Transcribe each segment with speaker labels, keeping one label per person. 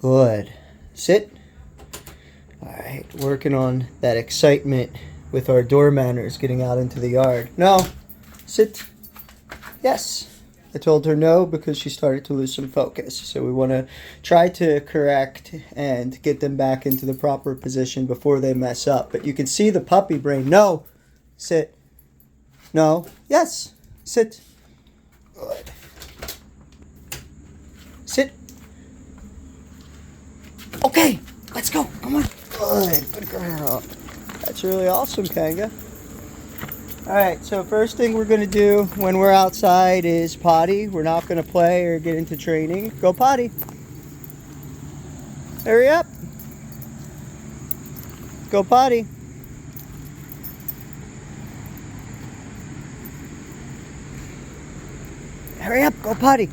Speaker 1: Good. Sit. All right, working on that excitement with our door manners getting out into the yard. No. Sit. Yes. I told her no because she started to lose some focus. So we want to try to correct and get them back into the proper position before they mess up. But you can see the puppy brain. No. Sit. No. Yes. Sit. Good. Sit. Okay. Let's go. Come on. Good. Good girl. That's really awesome, Kanga. Alright, so first thing we're going to do when we're outside is potty. We're not going to play or get into training. Go potty. Hurry up. Go potty. Hurry up, go potty.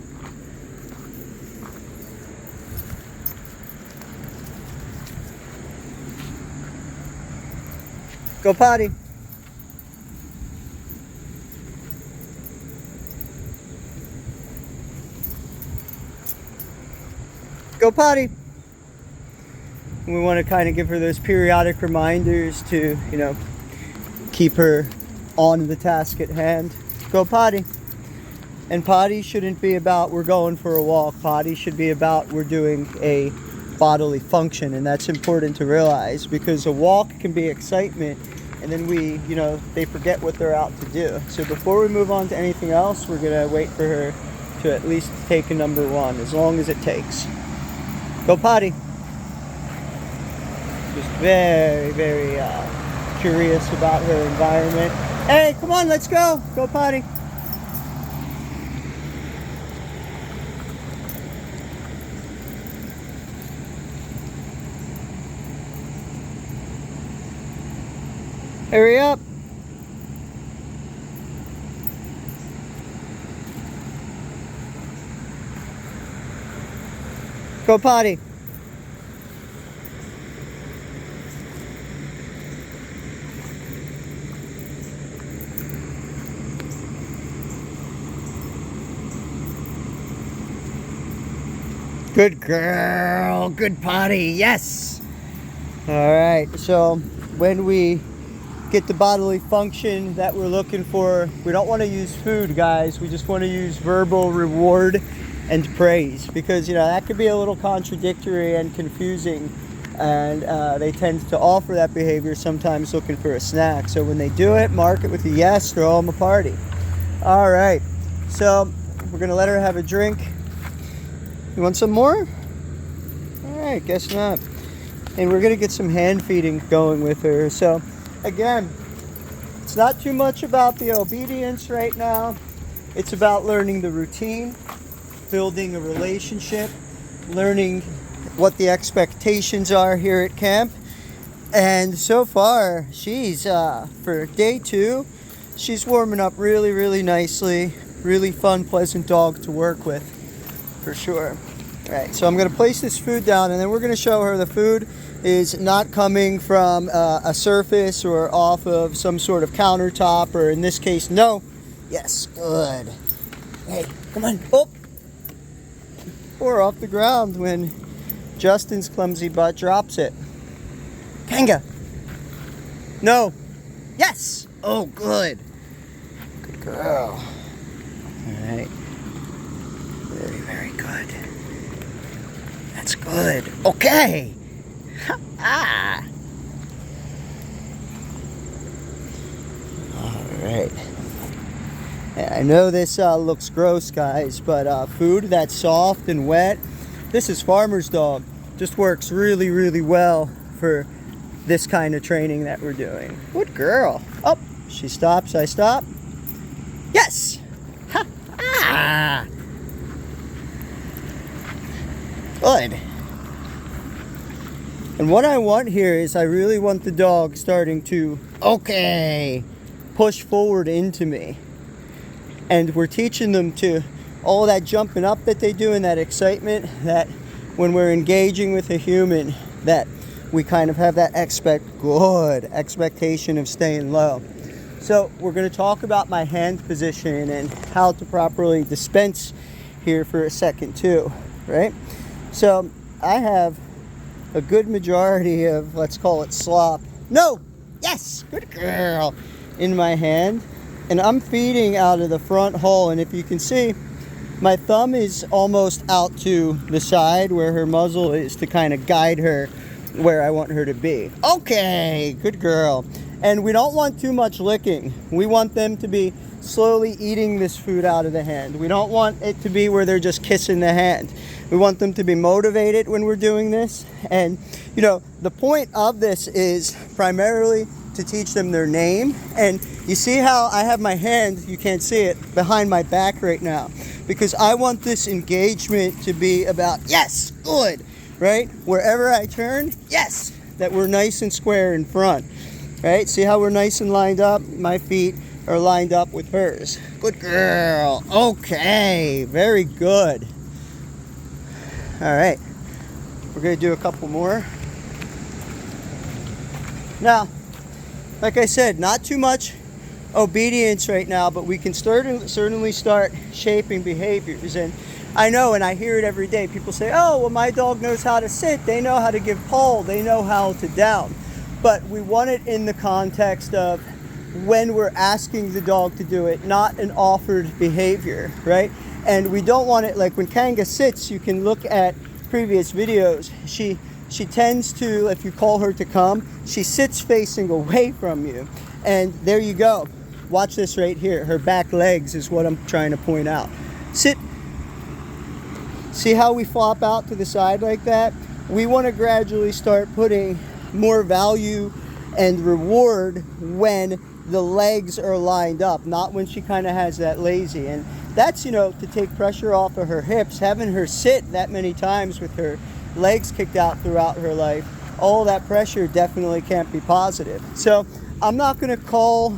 Speaker 1: Go potty. Go potty. We want to kind of give her those periodic reminders to, keep her on the task at hand. Go potty. And potty shouldn't be about we're going for a walk. Potty should be about we're doing a bodily function, and that's important to realize because a walk can be excitement and then they forget what they're out to do. So before we move on to anything else, we're going to wait for her to at least take a number one, as long as it takes. Go potty. Just very, very curious about her environment. Hey, come on, let's go. Go potty. Hurry up. Go potty. Good girl. Good potty. Yes. All right. So when we get the bodily function that we're looking for, we don't want to use food, guys. We just want to use verbal reward and praise, because that could be a little contradictory and confusing, and they tend to offer that behavior sometimes looking for a snack. So when they do it, mark it with a yes, throw them a party. All right, so we're gonna let her have a drink. You want some more? All right, guess not. And we're gonna get some hand feeding going with her. So again, it's not too much about the obedience right now. It's about learning the routine, building a relationship, learning what the expectations are here at camp. And so far, she's, for day 2, she's warming up really, really nicely. Really fun, pleasant dog to work with, for sure. All right, so I'm gonna place this food down, and then we're gonna show her the food is not coming from a surface or off of some sort of countertop, or in this case, no. Yes, good. Hey, come on. Oh! Or off the ground when Justin's clumsy butt drops it. Kanga. No. Yes. Oh, good. Good girl. All right. Very, very good. That's good. Okay. Ah. All right. I know this looks gross, guys, but food that's soft and wet, this is farmer's dog. Just works really, really well for this kind of training that we're doing. Good girl. Oh, she stops, I stop. Yes. Ha. Ah. Good. And what I want here is I really want the dog starting to, push forward into me. And we're teaching them to all that jumping up that they do and that excitement, that when we're engaging with a human, that we kind of have that expectation of staying low. So we're going to talk about my hand position and how to properly dispense here for a second too, right? So I have a good majority of, let's call it slop. No! Yes! Good girl! In my hand. And I'm feeding out of the front hole. And if you can see, my thumb is almost out to the side where her muzzle is to kind of guide her where I want her to be. Okay! Good girl. And we don't want too much licking. We want them to be slowly eating this food out of the hand. We don't want it to be where they're just kissing the hand. We want them to be motivated when we're doing this. And, you know, the point of this is primarily to teach them their name. And you see how I have my hand, you can't see it, behind my back right now. Because I want this engagement to be about, yes, good, right? Wherever I turn, yes, that we're nice and square in front. Right? See how we're nice and lined up? My feet are lined up with hers. Good girl. Okay. Very good. All right. We're going to do a couple more. Now, like I said, not too much obedience right now, but we can certainly start shaping behaviors. And I know, and I hear it every day, people say, oh, well, my dog knows how to sit. They know how to give pull. They know how to down. But we want it in the context of when we're asking the dog to do it, not an offered behavior, right? And we don't want it, like when Kanga sits, you can look at previous videos. She tends to, if you call her to come, she sits facing away from you. And there you go. Watch this right here. Her back legs is what I'm trying to point out. Sit. See how we flop out to the side like that? We want to gradually start putting more value and reward when the legs are lined up, not when she kind of has that lazy. And that's, you know, to take pressure off of her hips. Having her sit that many times with her legs kicked out throughout her life, all that pressure definitely can't be positive. So I'm not going to call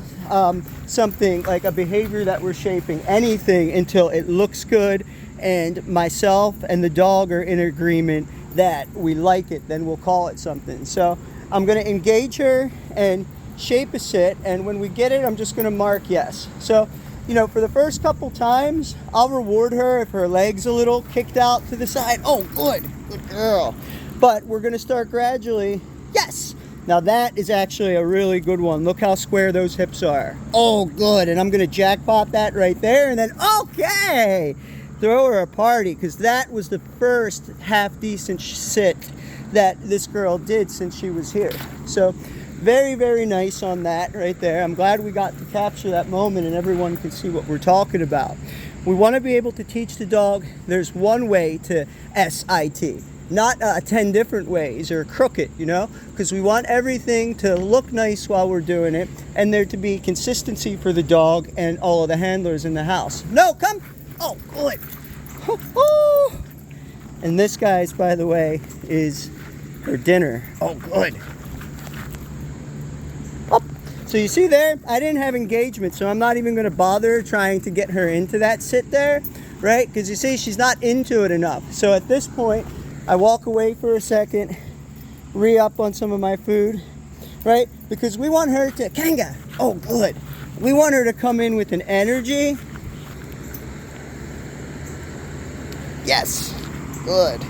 Speaker 1: something like a behavior that we're shaping anything until it looks good and myself and the dog are in agreement that we like it. Then we'll call it something. So I'm going to engage her and shape a sit, and when we get it, I'm just going to mark yes. So, you know, for the first couple times, I'll reward her if her leg's a little kicked out to the side. Oh, good girl. But we're going to start gradually. Yes. Now that is actually a really good one. Look how square those hips are. Oh, good. And I'm going to jackpot that right there, and then okay, throw her a party, because that was the first half decent sit that this girl did since she was here. So very, very nice on that right there. I'm glad we got to capture that moment and everyone can see what we're talking about. We want to be able to teach the dog there's one way to SIT, not 10 different ways or crooked, you know, because we want everything to look nice while we're doing it and there to be consistency for the dog and all of the handlers in the house. No, come. Oh, good. And this, guys, by the way, is her dinner. Oh, good. Up. So you see there, I didn't have engagement, so I'm not even going to bother trying to get her into that sit there, right? Because you see, she's not into it enough. So at this point, I walk away for a second, re-up on some of my food, right? Because we want her to, Kanga, oh, good. We want her to come in with an energy. Yes, good.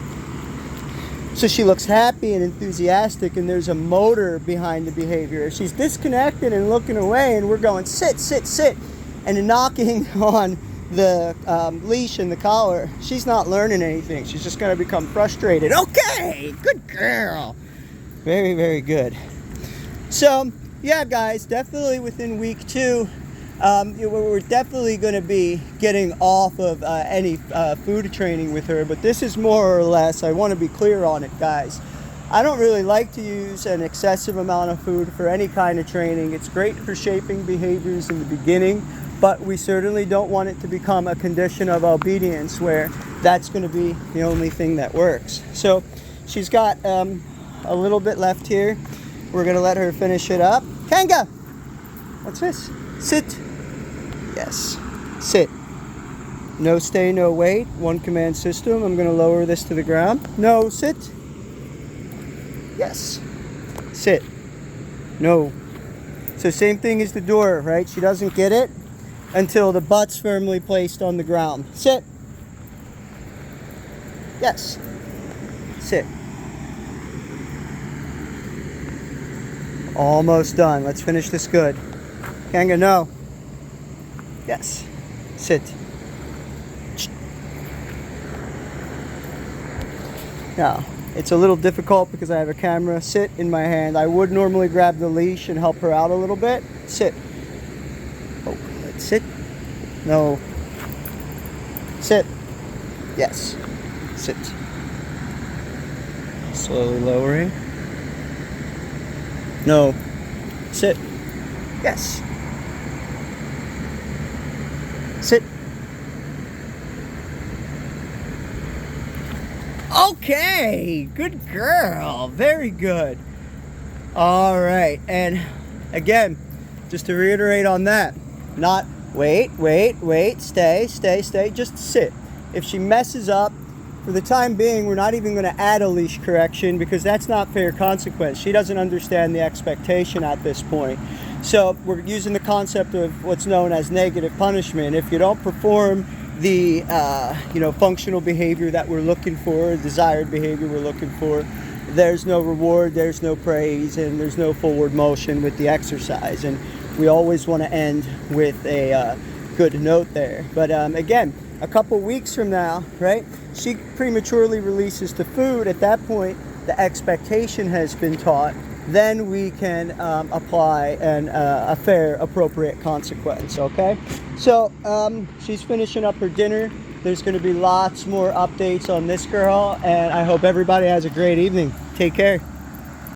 Speaker 1: So she looks happy and enthusiastic, and there's a motor behind the behavior. She's disconnected and looking away, and we're going sit, sit, sit, and knocking on the leash and the collar. She's not learning anything. She's just going to become frustrated. Okay, good girl. Very, very good. So, yeah, guys, definitely within week 2, we're definitely going to be getting off of any food training with her, but this is more or less, I want to be clear on it, guys. I don't really like to use an excessive amount of food for any kind of training. It's great for shaping behaviors in the beginning, but we certainly don't want it to become a condition of obedience where that's going to be the only thing that works. So she's got a little bit left here. We're going to let her finish it up. Kanga! What's this? Sit. Yes. Sit. No stay, no wait. One command system. I'm going to lower this to the ground. No, sit. Yes. Sit. No. So same thing as the door, right? She doesn't get it until the butt's firmly placed on the ground. Sit. Yes. sit. Almost done. Let's finish this good. Kanga, no. Yes. Sit. Now, it's a little difficult because I have a camera sit in my hand. I would normally grab the leash and help her out a little bit. Sit. Oh, let's sit. No. Sit. Yes. Sit. Slowly lowering. No. Sit. Yes. Sit. Okay, good girl. Very good. All right, and again, just to reiterate on that, not wait, stay, just sit. If she messes up, for the time being, we're not even going to add a leash correction because that's not fair consequence. She doesn't understand the expectation at this point. So we're using the concept of what's known as negative punishment. If you don't perform the functional behavior that we're looking for, desired behavior we're looking for, there's no reward, there's no praise, and there's no forward motion with the exercise. And we always want to end with a good note there. But again, a couple weeks from now, right, she prematurely releases to food. At that point, the expectation has been taught. Then we can apply a fair, appropriate consequence, okay? So she's finishing up her dinner. There's going to be lots more updates on this girl, and I hope everybody has a great evening. Take care.